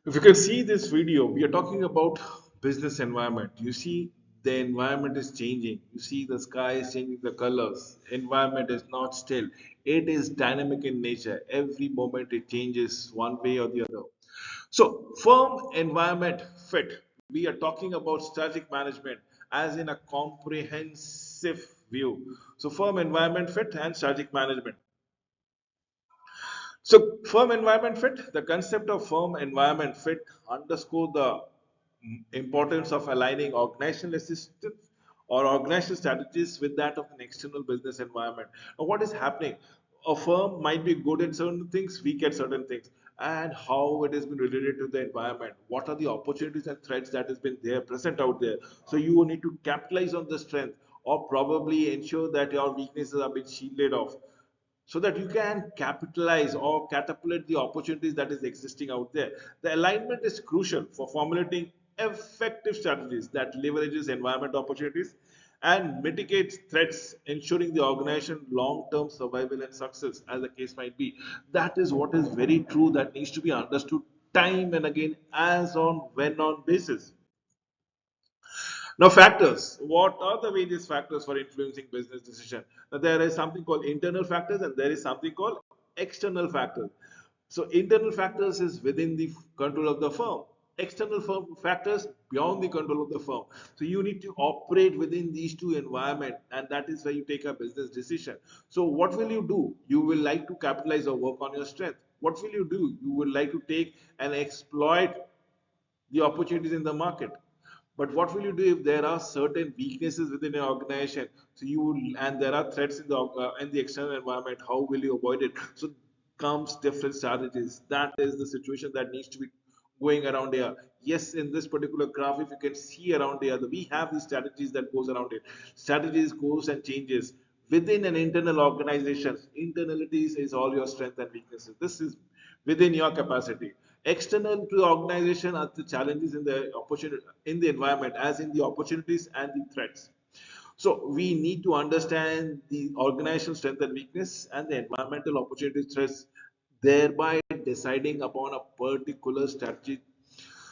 If you can see this video, we are talking about business environment. You see, the environment is changing. You see, the sky is changing the colors. Environment is not still. It is dynamic in nature. Every moment it changes one way or the other. So, firm environment fit. We are talking about strategic management as in a comprehensive view. So, firm environment fit and strategic management. So, firm environment fit, the concept of firm environment fit underscore the importance of aligning organizational assistance or organizational strategies with that of an external business environment. Now, what is happening? A firm might be good at certain things, weak at certain things, and how it has been related to the environment. What are the opportunities and threats that has been there, present out there? So you will need to capitalize on the strength or probably ensure that your weaknesses are being shielded off so that you can capitalize or catapult the opportunities that is existing out there. The alignment is crucial for formulating effective strategies that leverages environment opportunities and mitigates threats, ensuring the organization long-term survival and success, as the case might be. That is what is very true that needs to be understood time and again as on when on basis. Now, factors. What are the various factors for influencing business decision? Now, there is something called internal factors and there is something called external factors. So, internal factors is within the control of the firm. External factors beyond the control of the firm. So, you need to operate within these two environments, and that is where you take a business decision. So, what will you do? You will like to capitalize or work on your strength. What will you do? You would like to take and exploit the opportunities in the market. But what will you do if there are certain weaknesses within your organization? So you will, and there are threats in the external environment. How will you avoid it? So comes different strategies. That is the situation that needs to be going around here. Yes, in this particular graph, if you can see around here, we have these strategies that goes around it. Strategies goes and changes within an internal organization. Internalities is all your strength and weaknesses. This is within your capacity. External to the organization are the challenges in the opportunity in the environment, as in the opportunities and the threats. So we need to understand the organizational strength and weakness and the environmental opportunity threats, thereby deciding upon a particular strategy.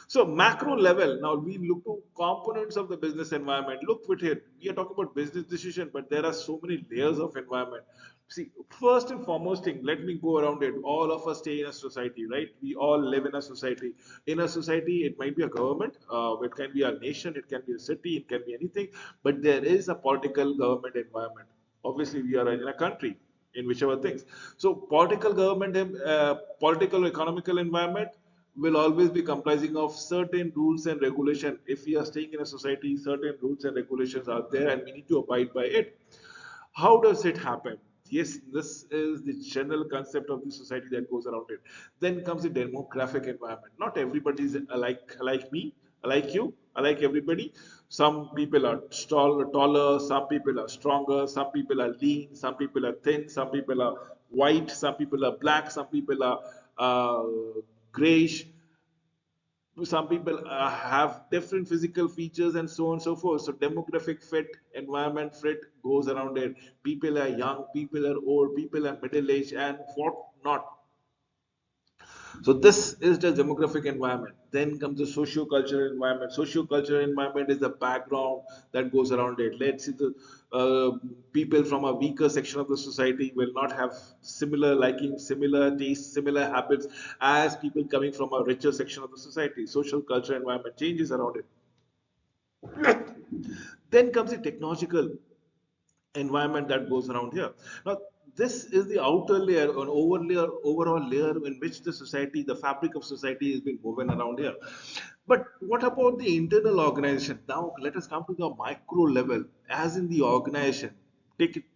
So macro level, now we look to components of the business environment. Look with it, we are talking about business decision, but there are so many layers of environment. See, first and foremost thing, let me go around it. All of us stay in a society, right? We all live in a society. In a society, it might be a government, it can be a nation, it can be a city, it can be anything, but there is a political government environment. Obviously, we are in a country in whichever things. So political government, political economical environment will always be comprising of certain rules and regulation. If we are staying in a society, certain rules and regulations are there and we need to abide by it. How does it happen? Yes, this is the general concept of the society that goes around it. Then comes the demographic environment. Not everybody is like me, like you, like everybody. Some people are taller, some people are stronger, some people are lean, some people are thin, some people are white, some people are black, some people are grayish. Some people have different physical features and so on and so forth. So demographic fit, environment fit goes around it. People are young, people are old, people are middle aged, and what not. So this is the demographic environment. Then comes the socio-cultural environment. Socio-cultural environment is the background that goes around it. Let's see, the people from a weaker section of the society will not have similar liking, similar tastes, similar habits as people coming from a richer section of the society. Social cultural environment changes around it. Then comes the technological environment that goes around here. Now, this is the outer layer or overall layer in which the society, the fabric of society is being woven around here. But what about the internal organization? Now, let us come to the micro level, as in the organization.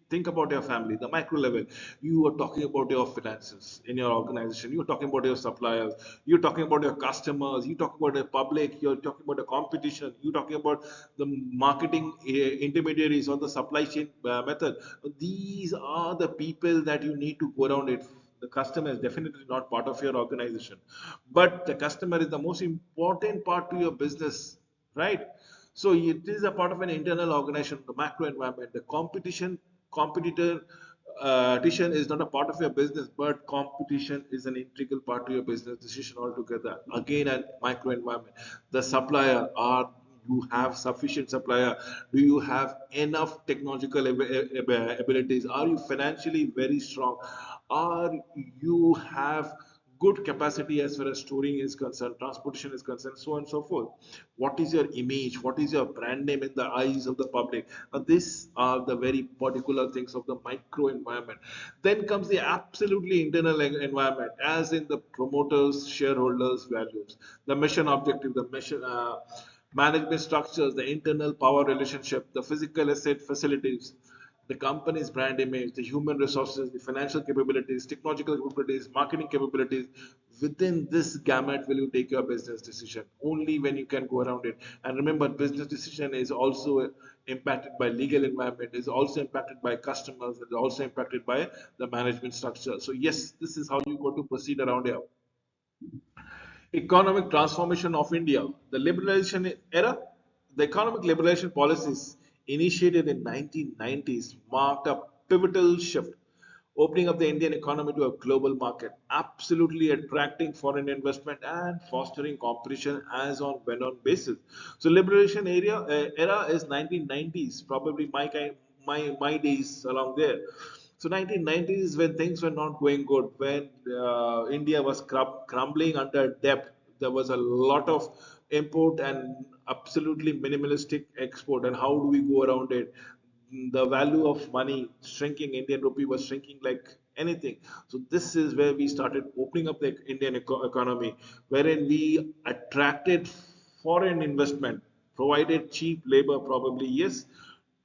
Think about your family, the micro level. You are talking about your finances in your organization. You're talking about your suppliers. You're talking about your customers. You're talking about the public. You're talking about the competition. You're talking about the marketing intermediaries or the supply chain method. These are the people that you need to go around it. The customer is definitely not part of your organization, but the customer is the most important part to your business, right? So it is a part of an internal organization, the macro environment, the competitor. competition is not a part of your business, but competition is an integral part of your business decision altogether. Again, a micro environment. The supplier, are you have sufficient supplier? Do you have enough technological abilities? Are you financially very strong? Are you have good capacity as far as storing is concerned, transportation is concerned, so on and so forth. What is your image? What is your brand name in the eyes of the public? These are the very particular things of the micro environment. Then comes the absolutely internal environment, as in the promoters, shareholders, values, the mission objective, the mission. Management structures, the internal power relationship, the physical asset facilities, the company's brand image, the human resources, the financial capabilities, technological capabilities, marketing capabilities. Within this gamut, will you take your business decision? Only when you can go around it. And remember, business decision is also impacted by legal environment, is also impacted by customers, is also impacted by the management structure. So yes, this is how you go to proceed around here. Economic transformation of India. The liberalization era, the economic liberalization policies initiated in 1990s marked a pivotal shift, opening up the Indian economy to a global market, absolutely attracting foreign investment and fostering competition as on when-on basis. So liberalization era is 1990s, probably my days along there. So 1990s when things were not going good, when India was crumbling under debt, there was a lot of import and absolutely minimalistic export. And how do we go around it? The value of money shrinking, Indian rupee was shrinking like anything. So this is where we started opening up the Indian economy, wherein we attracted foreign investment, provided cheap labor, probably yes,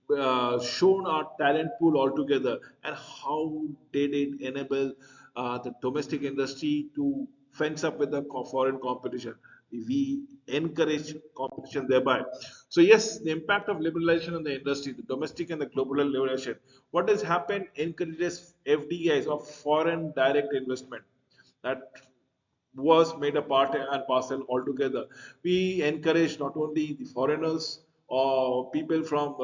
shown our talent pool altogether, and how did it enable the domestic industry to fence up with the foreign competition. We encourage competition thereby. So yes, the impact of liberalization on the industry, the domestic and the global liberalization. What has happened encourages FDIs of foreign direct investment. That was made a part and parcel altogether. We encourage not only the foreigners or people from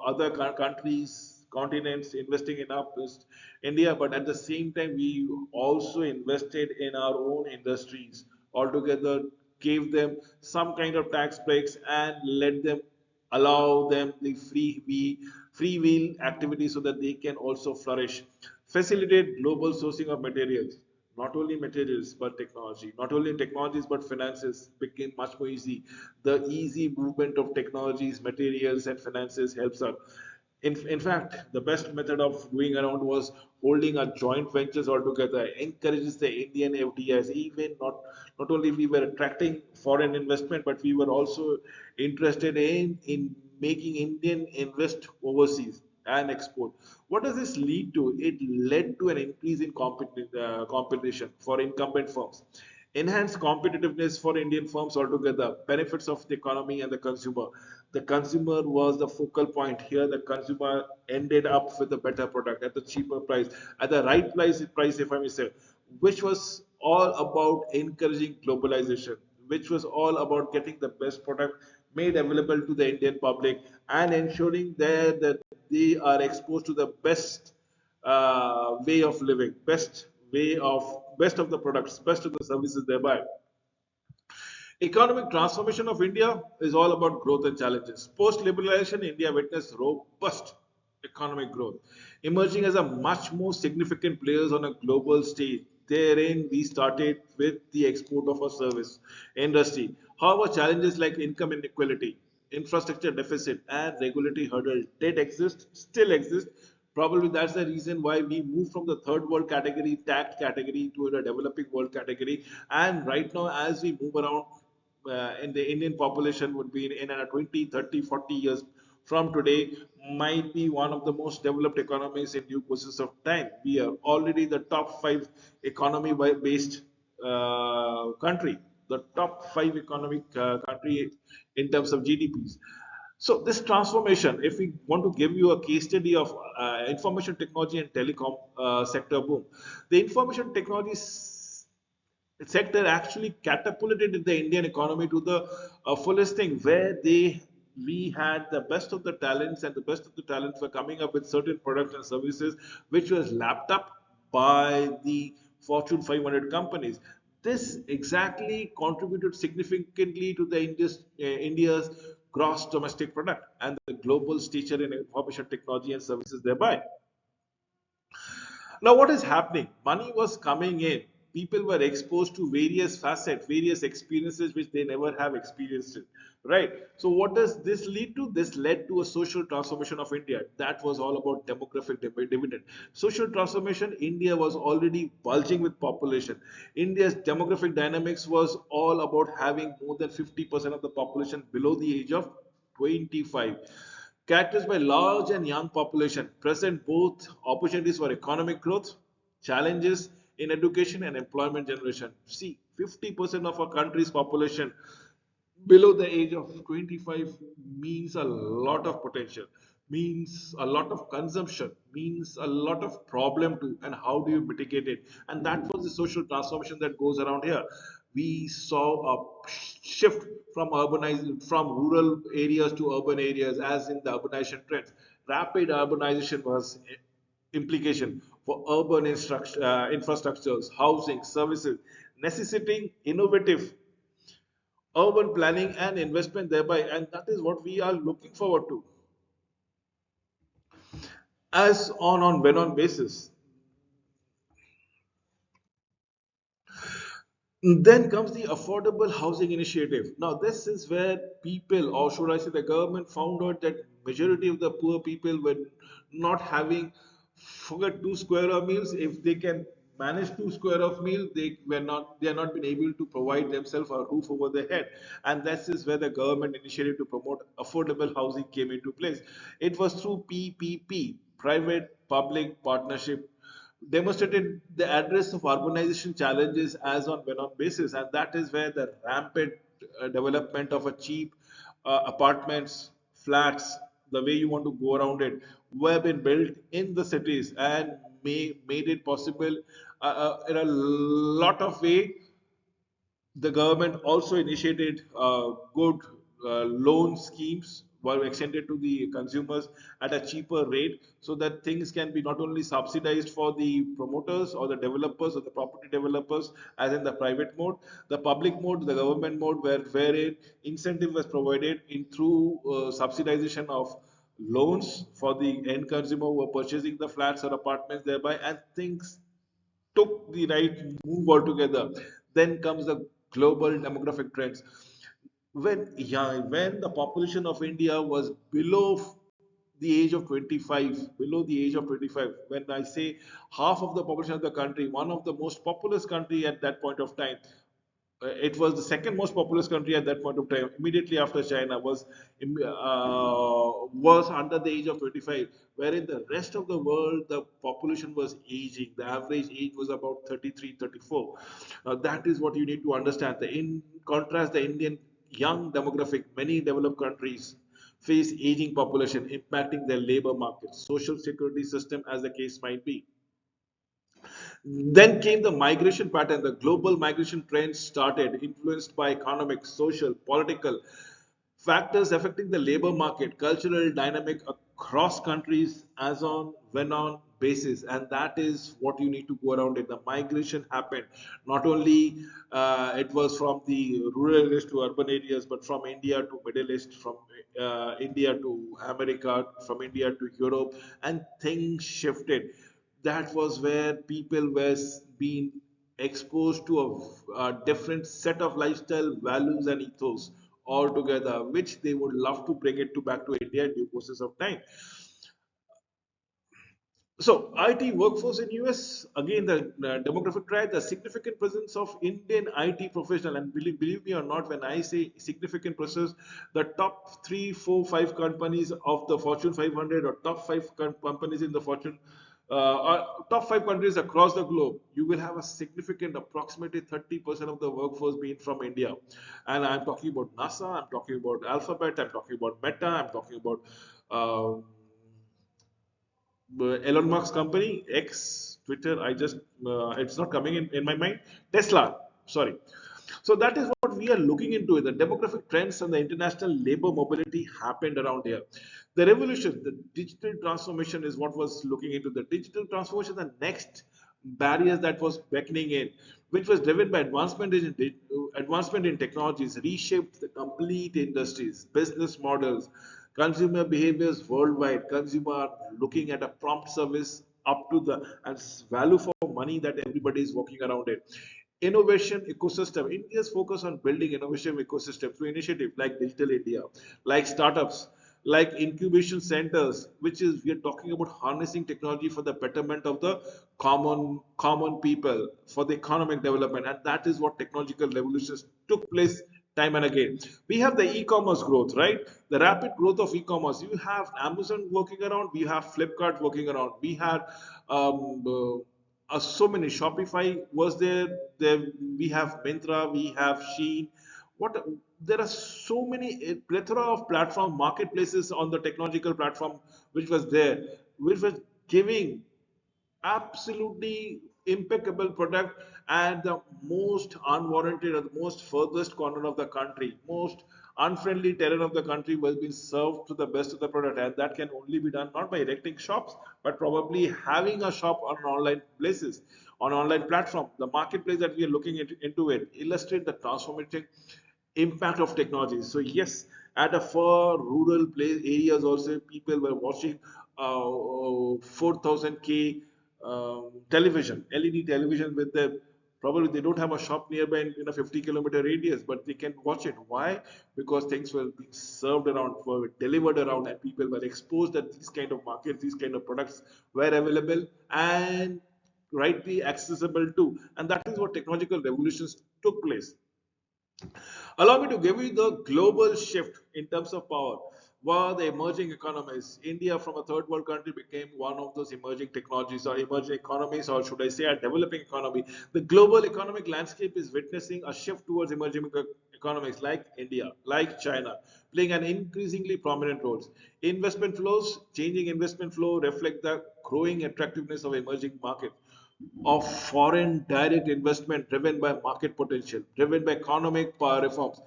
other countries, continents investing in our India, but at the same time we also invested in our own industries altogether, gave them some kind of tax breaks and let them allow them the free wheel activity so that they can also flourish. Facilitate global sourcing of materials, not only materials but technology, not only technologies but finances became much more easy. The easy movement of technologies, materials, and finances helps us. In fact, the best method of doing around was holding a joint ventures altogether, encourages the Indian FDIs. Even not only we were attracting foreign investment, but we were also interested in making Indian invest overseas and export. What does this lead to? It led to an increase in competition for incumbent firms, enhance competitiveness for Indian firms altogether, benefits of the economy and the consumer. The consumer was the focal point here. The consumer ended up with a better product at the cheaper price, at the right price, if I may say, which was all about encouraging globalization, which was all about getting the best product made available to the Indian public and ensuring that they are exposed to the best way of living, best of the products, best of the services thereby. Economic transformation of India is all about growth and challenges. Post liberalization, India witnessed robust economic growth, emerging as a much more significant players on a global stage. Therein, we started with the export of our service industry. However, challenges like income inequality, infrastructure deficit, and regulatory hurdle did exist, still exist. Probably that's the reason why we moved from the third world category, tagged category, to the developing world category. And right now, as we move around in the Indian population would be in a 20, 30, 40 years from today, might be one of the most developed economies in due courses of time. We are already the top five economy based country, the top five economic country in terms of GDPs. So this transformation, if we want to give you a case study of information technology and telecom sector boom, the information technology sector actually catapulted the Indian economy to the fullest thing, where they we had the best of the talents, and the best of the talents were coming up with certain products and services which was lapped up by the Fortune 500 companies. This exactly contributed significantly to the India's gross domestic product and the global stature in information technology and services thereby. Now, what is happening? Money was coming in. People were exposed to various facets, various experiences which they never have experienced it, right? So, what does this lead to? This led to a social transformation of India. That was all about demographic dividend. Social transformation, India was already bulging with population. India's demographic dynamics was all about having more than 50% of the population below the age of 25, characterized by large and young population, present both opportunities for economic growth, challenges in education and employment generation. See, 50% of our country's population below the age of 25 means a lot of potential, means a lot of consumption, means a lot of problem too, and how do you mitigate it? And that was the social transformation that goes around here. We saw a shift from from rural areas to urban areas, as in the urbanization trends. Rapid urbanization was implication for urban infrastructures, housing, services, necessitating innovative urban planning and investment thereby, and that is what we are looking forward to. As on when on basis, then comes the affordable housing initiative. Now this is where people, or should I say the government, found out that majority of the poor people were not having, forget 2 square of meals. If they can manage 2 square of meal, they are not been able to provide themselves a roof over their head. And this is where the government initiative to promote affordable housing came into place. It was through PPP, private public partnership, demonstrated the address of urbanization challenges as on when on basis, and that is where the rampant development of a cheap apartments, flats, the way you want to go around it, were been built in the cities and made it possible in a lot of way. The government also initiated good loan schemes were extended to the consumers at a cheaper rate, so that things can be not only subsidized for the promoters or the developers or the property developers as in the private mode, the public mode, the government mode, wherein incentive was provided in through subsidization of loans for the end consumer who are purchasing the flats or apartments thereby, and things took the right move altogether. Then comes the global demographic trends. When the population of India was below the age of 25, below the age of 25, when I say half of the population of the country, one of the most populous country at that point of time, it was the second most populous country at that point of time, immediately after China, was under the age of 25, wherein the rest of the world, the population was aging. The average age was about 33, 34. That is what you need to understand. In contrast, the Indian young demographic, many developed countries face aging population impacting their labor market, social security system, as the case might be. Then came the migration pattern. The global migration trends started, influenced by economic, social, political factors affecting the labor market, cultural dynamic across countries as on when on basis, and that is what you need to go around it. The migration happened not only it was from the rural areas to urban areas, but from India to Middle East, from India to America, from India to Europe, and things shifted. That was where people were being exposed to a different set of lifestyle values and ethos altogether, which they would love to bring it to back to India in due process of time. So, IT workforce in US, again, the demographic trend, the significant presence of Indian IT professional, and believe me or not, when I say significant presence, the top three, four, five companies of the Fortune 500 or top five companies in the Fortune, top five countries across the globe, you will have a significant, approximately 30% of the workforce being from India. And I'm talking about NASA, I'm talking about Alphabet, I'm talking about Meta, I'm talking about um Elon Musk's company, X, Twitter. It's not coming in my mind. Tesla, sorry. So that is what we are looking into. The demographic trends and the international labor mobility happened around here. The revolution, the digital transformation is what was looking into the digital transformation. The next barriers that was beckoning in, which was driven by advancement in technologies, reshaped the complete industries, business models, consumer behaviors worldwide. Consumer looking at a prompt service up to the and value for money that everybody is working around it. Innovation ecosystem. India's focus on building innovation ecosystem through initiatives like Digital India, like startups, like incubation centers, which is we are talking about harnessing technology for the betterment of the common people, for the economic development, and that is what technological revolutions took place time and again. We have the e-commerce growth, right? The rapid growth of e-commerce. You have Amazon working around, we have Flipkart working around, we had so many. Shopify was there. There we have Myntra, we have Shein. What there are so many plethora of platform marketplaces on the technological platform which was there, which was giving absolutely impeccable product at the most unwarranted or the most furthest corner of the country, most unfriendly terrain of the country will be served to the best of the product, and that can only be done not by erecting shops but probably having a shop on online places, on online platform. The marketplace that we are looking into it illustrate the transformative impact of technology. So yes, at a far rural place areas also people were watching 4000K television, LED television with them. Probably they don't have a shop nearby in a 50-kilometer radius, but they can watch it. Why? Because things were being served around, were delivered around, and people were exposed that these kind of markets, these kind of products were available and rightly accessible too. And that is what technological revolutions took place. Allow me to give you the global shift in terms of power. Were the emerging economies? India, from a third world country, became one of those emerging technologies or emerging economies, or should I say, a developing economy. The global economic landscape is witnessing a shift towards emerging economies like India, like China, playing an increasingly prominent roles. Investment flows, changing investment flow reflect the growing attractiveness of emerging markets of foreign direct investment driven by market potential, driven by economic power reforms.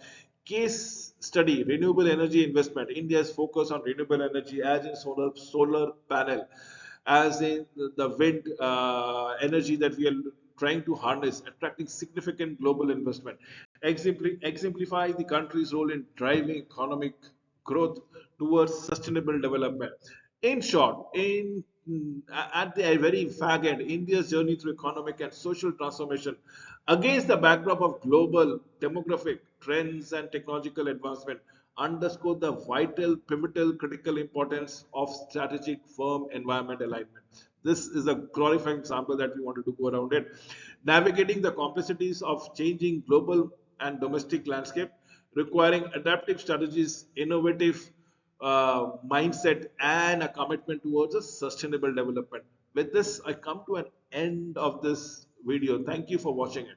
Case study, renewable energy investment. India's focus on renewable energy as in solar panel, as in the wind energy that we are trying to harness, attracting significant global investment. Exemplify the country's role in driving economic growth towards sustainable development. In short, at the very fag end, India's journey through economic and social transformation against the backdrop of global demographic trends and technological advancement underscore the vital, pivotal, critical importance of strategic firm environment alignment. This is a glorifying example that we wanted to go around it. Navigating the complexities of changing global and domestic landscape, requiring adaptive strategies, innovative mindset, and a commitment towards a sustainable development. With this, I come to an end of this video. Thank you for watching it.